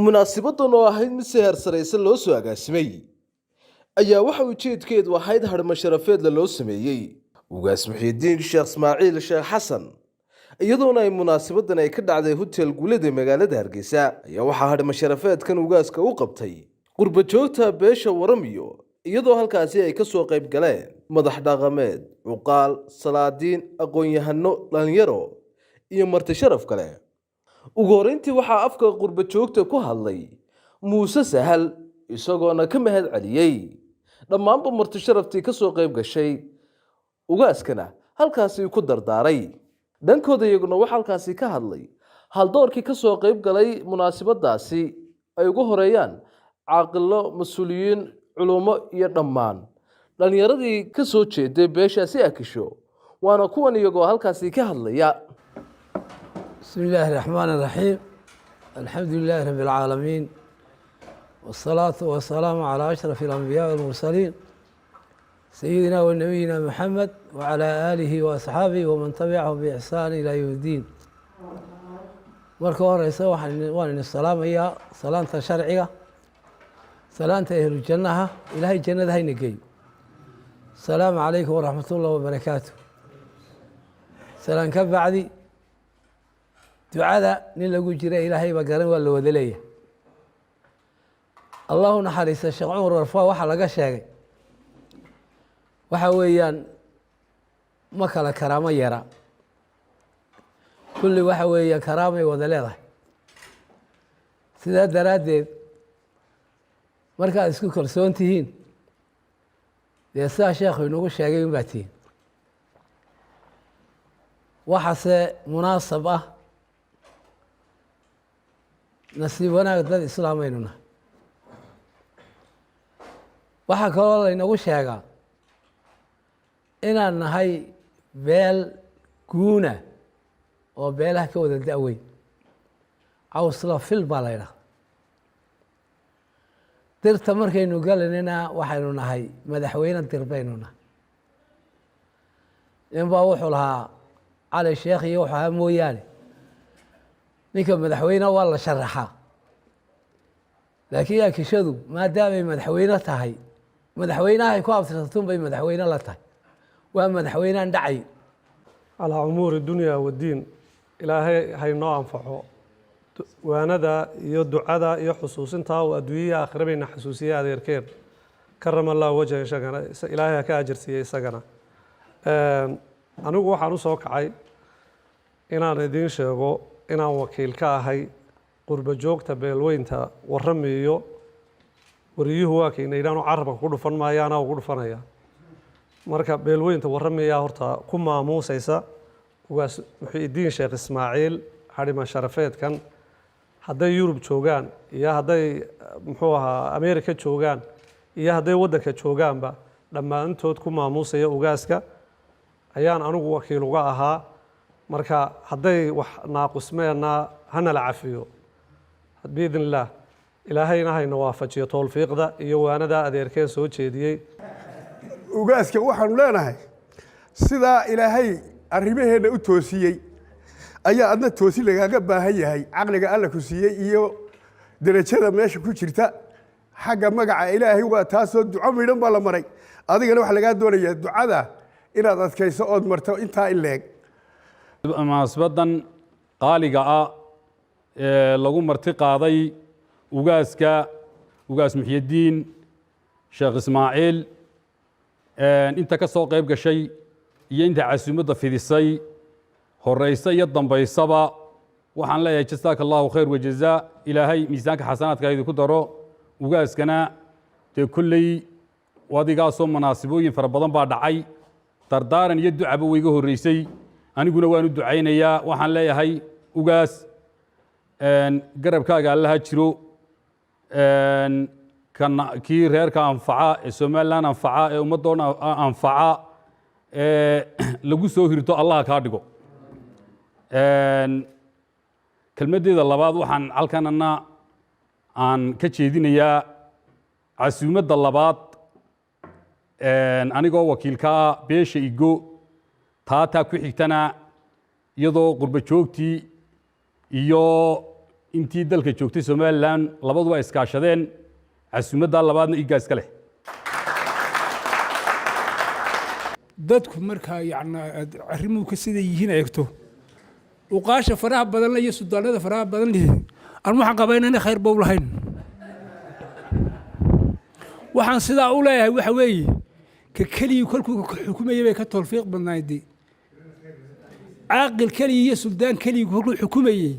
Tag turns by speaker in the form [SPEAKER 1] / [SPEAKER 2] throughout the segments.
[SPEAKER 1] munaasabaddan oo ahayd mid si heersaraysan loo soo agaasimay ayaa waxa ujeedkeedu ahayd harma sharafeedla loo sameeyey ugaas muxiidiin sheekh ismaaciil sheekh xasan iyadoona ay munaasabaddan ay ka dhacday hotel guulada magaalada hargeysa ayaa waxaa harma sharafeedkan ugaaska u qabtay qurba joogta beesha waramiyo iyadoo halkaasi ay ka soo qayb galeen madax dhaqameed cuqaal salaadiin aqoon-yahano dhalinyaro iyo marti sharaf kale ugu horeyntii waxaa afka qurba joogta ku hadlay muuse sahal isagoona ka mahad celiyey dhammaanba marti sharaftii ka soo qayb gashay ugaaskana halkaasi ku dardaaray dhankooda iyaguna waxaa halkaasi ka hadlay haldoorkii ka soo qayb galay munaasabadaasi ay ugu horeeyaan caaqilo mas-uuliyiin culumo iyo dhammaan dhalinyaradii ka soo jeeday beeshaasi akisho waana kuwan iyagoo halkaasi ka hadlaya
[SPEAKER 2] بسم الله الرحمن الرحيم الحمد لله رب العالمين والصلاة والسلام على أشرف الأنبياء والمرسلين سيدنا ونبينا محمد وعلى آله وأصحابه ومن تبعهم بإحسان إلى يوم الدين مركو رئيسة وان السلام هي سلامة شرعية سلامة أهل الجنة إلهي الجنة هاي نقي السلام عليكم ورحمة الله وبركاته سلام كبعدي ducada nin lagu jira ilaahay ba garan waa la wada leeyahay allahu naxariista sheekh cumar warfaa waxaa laga sheegay waxa weeyaan ma kala karaamo yara kulli waxa weeyaan karaamay wada leedahay sidaa daraaddeed markaad isku kalsoon tihiin dee sidaa sheekhu inagu sheegay un baa tihiin waxaase munaasab ah nasiib wanaag dad islaamaynu nahay waxaa kaloo laynagu sheegaa inaan nahay beel guuna oo beelaha ka wada da-weyn cawsla fil baa la ydhaha dirta markaynu galanina waxaynu nahay madaxweyne dir baynu nahay ninbaa wuxuu lahaa cali sheekh iyo wuxuu ahaa mooyaane ninka madaxweyne waa la sharaxaa laakiin akishadu maadaamay madaxweyne tahay madaxweynahay ku abtirsatun bay madaxweyne la tahay waa madaxweynaan dhacay
[SPEAKER 3] calaa umuuri dunya waddiin ilaahay haynoo anfaco waanada iyo ducada iyo xusuusintaa oo adduunyaya aakhira bayna xasuusiyey adeerkeen karama allah wajha isagana ilaahay ha ka ajarsiiyey isagana anigu waxaan u soo kacay inaan idiin sheego inaan wakiil ka ahay qurba joogta beelweynta waramiyo wariyuhu waa kayna idhaanu carabka ku dhufan maayo anaa ugu dhufanaya marka beelweynta waramiyaa horta ku maamuusaysa ugaas muxiidiin sheekh ismaaciil harima sharafeedkan hadday yurub joogaan iyo hadday muxuu ahaa ameerika joogaan iyo hadday waddanka joogaanba dhammaantood ku maamuusaya ugaaska ayaan anigu wakiil uga ahaa marka hadday wax naaqusmeenna hanala cafiyo biidn illaah ilaahayna hayna waafajiyo towfiiqda iyo waanada adeerkeen soo jeediyey
[SPEAKER 4] ugaaska waxaanu leenahay sidaa ilaahay arrimaheenna u toosiyey ayaa adna toosi lagaaga baahan yahay caqliga alla ku siiyey iyo derajada meesha ku jirta xagga magaca ilaahay waa taasoo duco midhan baa la maray adigana waxaa lagaa doonayaa ducada inaad adkayso ood marto intaa in leeg
[SPEAKER 5] munaasabaddan qaaliga ah ee lagu marti qaaday ugaas muxiidiin sheekh ismaaciil inta ka soo qayb gashay iyo inta casuumadda fidisay horeysa iyo dambaysaba waxaan leeyahay jasaaka allahu khayr wajazaa ilaahay miisaanka xasanaadka idinku daro ugaaskana dee kolley adigaasoo munaasibooyin fara badan baa dhacay dardaaran iyo ducaba wayga horreysay aniguna waan u ducaynayaa waxaan leeyahay ugaas garabkaaga allaha jiro kii reerka anfaca ee somalilan anfaca ee ummaddoona anfaca lagu soo hirto allaha kaa dhigo kelmaddeeda labaad waxaan halkanana aan ka jeedinayaa casuumadda labaad anigoo wakiilka ah beesha igo taataa ku xigtana iyadoo qurba joogtii iyo intii dalka joogtay Somaliland labaduba iskaashadeen casuumadda labaadna iga iska leh
[SPEAKER 6] dadku markaa yacni arrimuhu ka sida yihiin eegto uqaasha faraha badan la iyo sudaanada faraha badan leh aan waxaan qabaynaa inay khayr bow lahayn waxaan sidaa u leeyahay waxa weeye ka keliya kolkuu xukumayay bay ka tawfiiq badnaayday caaqil keliya iyo suldaan keliya kolkuu xukumayay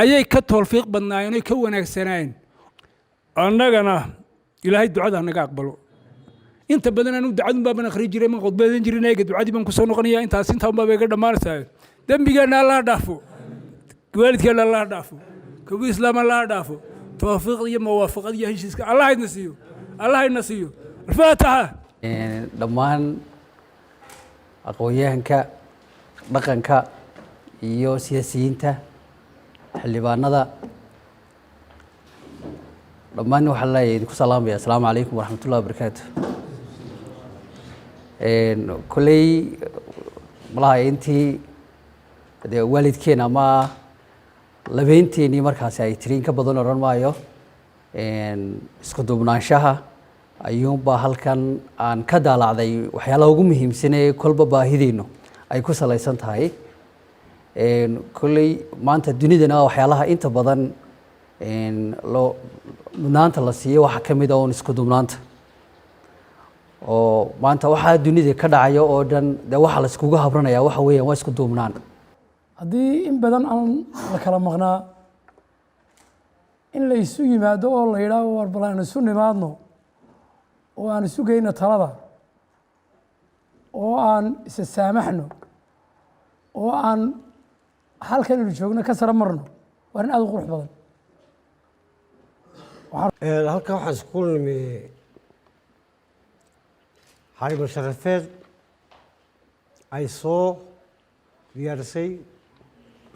[SPEAKER 6] ayay ka tawfiiq badnaayeen oo ka wanaagsanayeen annagana ilaahay ducada naga aqbalo inta badan aanu ducadu baan akhri jiray ma qodbadan jirin ay ducadii baan ku soo noqonayaa intaas inta baa bay ka dhamaanaysaa dambigeena Allah dhaafo waalidkeena Allah dhaafo kuwa islaam Allah dhaafo tawfiiq iyo muwaafaqad iyo heshiiska Allah idin siiyo Allah idin siiyo الفاتحة
[SPEAKER 7] dhammaan aqoonyahanka dhaqanka iyo siyaasiyiinta xildhibaanada dhammaan waxaan leeyahay ku salaamaya assalaamu calaykum waraxmatullahi wabarakaatu kolley malaha intii dee waalidkeen ama labeynteennii markaasi ay tiriin ka badan odhan maayo isku duubnaanshaha ayuunbaa halkan aan ka daalacday waxyaalaha ugu muhiimsanee kolba baahideennu ay ku salaysan tahay kolley maanta dunidana waxyaalaha inta badan mudnaanta la siiyo waxaa ka mid ah oon isku duubnaanta oo maanta waxaa dunida ka dhacaya oo dhan dee waxaa la iskugu habranayaa waxa weeyaan waa isku duubnaan
[SPEAKER 8] haddii in badan aan la kala maqnaa in la isu yimaado oo la yidhaaho war bal aan isu nimaadno oo aan isu geyno talada oo aan isa saamaxno oo aan halkan inu joogno ka sara marno waa arrin aad u qurux badan
[SPEAKER 9] halkan waxaan isku nimi xarimo sharafeed ay soo diyaarisay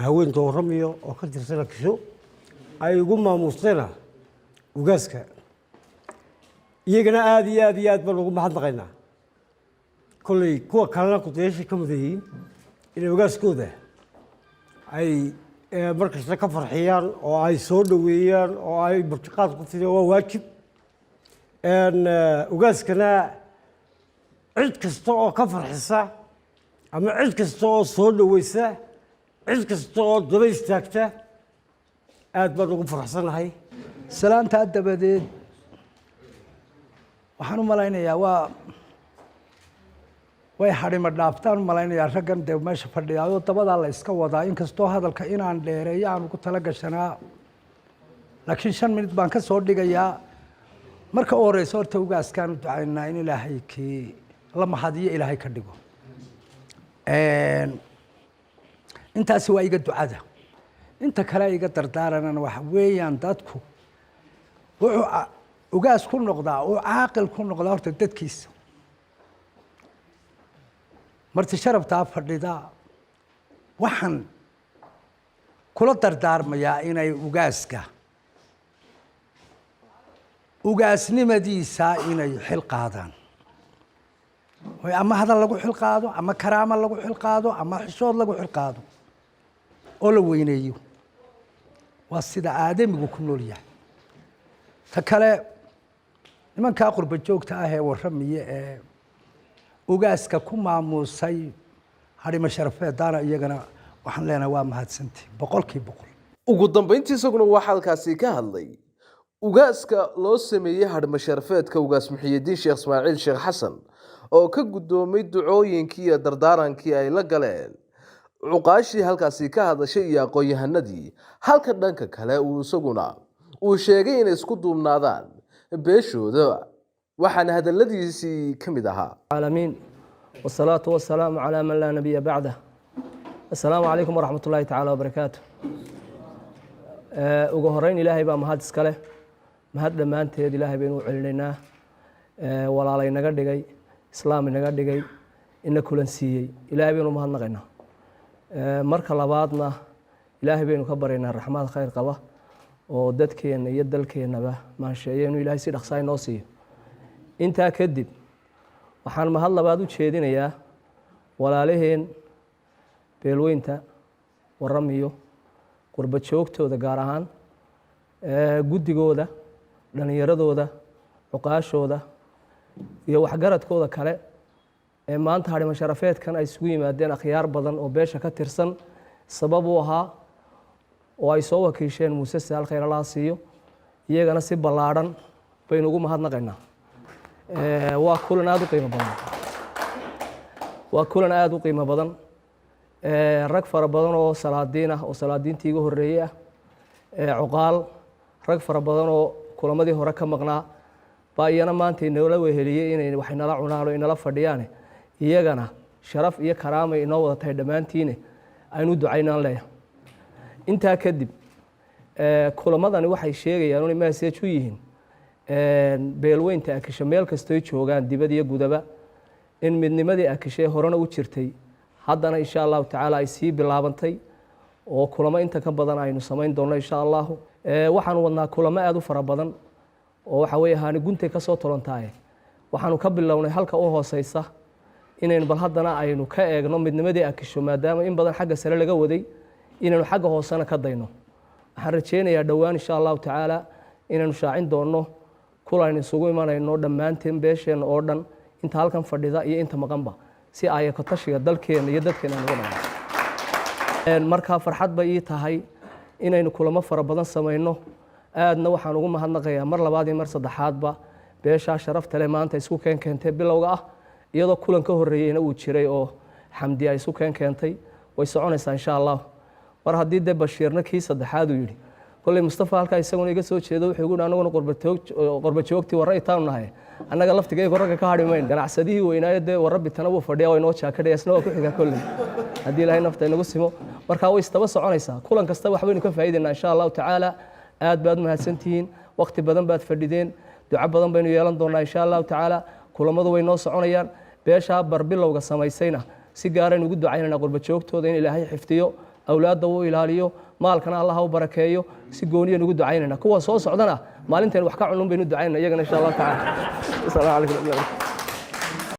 [SPEAKER 9] haweenta warramiyo oo ka tirsan Kisho ay ugu maamuusteena ugaaska iyagana aad iyo aad iyo aad baan ugu mahadnaqaynaa kolley kuwa kalena kudayaasha ka mudayiin inay ugaaskooda ay markasta ka farxiyaan oo ay soo dhoweeyaan oo ay martiqaad ku fidiyaan waa waajib ugaaskana cid kasta oo ka farxisa ama cid kasta oo soo dhoweysa cid kasta oo daba istaagta aad baan ugu faraxsanahay
[SPEAKER 2] salaantaa dabadeed waxaan u malaynayaa way hadhima dhaaftaan u malaynayaa raggan dee meesha fadhiyaayoo dabadaa la iska wadaa inkastoo hadalka inaan dheereeyo aan ugu tala gashanaa laakiin 5 minut baan ka soo dhigayaa marka u horeysa horta ugaaskaan u ducaynaa in ilaahay kii la mahadiyo ilaahay ka dhigo intaasi waa iga ducada inta kale iga dardaaranana waxa weeyaan dadku wuxuu ugaas ku noqdaa oo caaqil ku noqdaa horta dadkiisa marti sharaftaa fadhida waxaan kula dardaarmayaa inay ugaasnimadiisa inay xil qaadaan ama hadal lagu xil qaado ama karaama lagu xil qaado ama xishood lagu xil qaado oo la weyneeyo waa sida aadamigu ku nool yahay ta kale nimankaa qurba joogta ah ee warramiye ee ugaaska ku maamuusay harimo sharafeedana iyagana waxaan leenahay waa mahadsantii 100%
[SPEAKER 1] ugu dambeyntii isaguna waxaa halkaasi ka hadlay ugaaska loo sameeyey harimo sharafeedka ugaas Muxyidiin Sheekh Ismaaciil Sheekh Xasan oo ka gudoomay ducooyinkii iyo dardaarankii ay la galeen cuqaashii halkaasi ka hadashay iyo aqoon-yahanadii halka dhanka kale uu isaguna uu sheegay inay isku duubnaadaan beeshooda waxaana hadaladiisii ka mid ahaa
[SPEAKER 10] العالمين والصلاة والسلام على من لا نبي بعده السلام عليكم ورحمة الله تعالى وبركاته ugu horeyn ilaahay baa mahad iska leh mahad dhammaanteed ilaahay baynu u celinaynaa walaalay naga dhigay islaam naga dhigay ina kulan siiyey ilaahay baynu mahadnaqaynaa marka labaadna ilaahay baynu ka baryaynaa raxmad khayr qaba oo dadkeena iyo dalkeenaba maansheeyo inuu ilaahay si dhaqsaay noo siiyo intaa kadib waxaan mahad labaad u jeedinayaa walaalaheen beelweynta warramiyo qurba joogtooda gaar ahaan guddigooda dhallinyaradooda cuqaashooda iyo waxgaradkooda kale ee maanta hadhimo sharafeedkan ay isugu yimaadeen akhyaar badan oo beesha ka tirsan sabab u ahaa oo ay soo wakiisheen muuse saal khayr allaha siiyo iyagana si ballaadhan baynu ugu mahadnaqaynaa waa kulan aada u qiimo badan waa kulan aada u qiimo badan rag fara badan oo salaadiin ah oo salaadiintii iga horreeyey ah cuqaal rag fara badan oo kulamadii hore ka maqnaa baa iyana maanta inoola weheliyey inay wax inala cunaan oo inala fadhiyaane iyagana sharaf iyo karaamay inoo wada tahay dhammaantiine aynu ducaynaan leeyahay intaa kadib kulamadani waxay sheegayaan inay message u yihiin beelweynta akisho meel kastoy joogaan dibad iyo gudaba in midnimadii akishe horena u jirtay haddana insha allahu tacaala ay sii bilaabantay oo kulamo inta ka badan aynu samayn doonno insha allahu waxaanu wadnaa kulamo aada u fara badan oo waxa weeye haani guntay ka soo tolantaaye waxaanu ka bilownay halka u hooseysa inaynu bal haddana aynu ka eegno midnimadii akisho maadaama in badan xagga sare laga waday inaynu xagga hoosena ka dayno waxaan rajeynayaa dhowaan insha allahu tacaala inaynu shaacin doonno kulaynu isugu imanayno dhammaanteen beesheenna oo dhan inta halkan fadhida iyo inta maqanba si ayako tashiga dalkeena iyo dadkeena aan uga dhaqno markaa farxad bay ii tahay inaynu kulamo fara badan samayno aadna waxaan ugu mahadnaqayaa mar labaad iyo mar saddexaadba beeshaa sharafta leh maanta isku keentay bilowga ah iyadoo kulan ka horreeyeyna uu jiray oo xamdi ay isu keentay way soconaysaa insha allah mar haddii dee bashiirna kii saddexaad uu yidhi kolley mustafa halkaa isaguna iga soo jeedo wuxuu igu yidhi annaguna qorba joogtii warra itaanu nahay annaga laftigaygu ragga ka hadhi mayn ganacsadihii weynaayo dee warrabbi tana wuu fadhiya waa inoo jaakadhaya isna waa ku xiga kolley haddii ilaahay nafta inagu simo markaa way istaba soconaysaa kulan kasta wax baynu ka faa'iidaynaa insha allahu tacaala aad baad mahadsantihiin waqti badan baad fadhideen duco badan baynu yeelan doonaa insha allahu tacaala kulamadu way noo soconayaan beeshaa barbilowga samaysayna si gaaraynu ugu ducaynaynaa qurba joogtooda in ilaahay xifdiyo awlaadda uu ilaaliyo maalkana allah ha u barakeeyo si gooniyan ugu ducaynaynaa kuwa soo socdana maalinteen wax ka cunun baynu ducaynana iyagana insha allahu tacaala asalaamu calaykum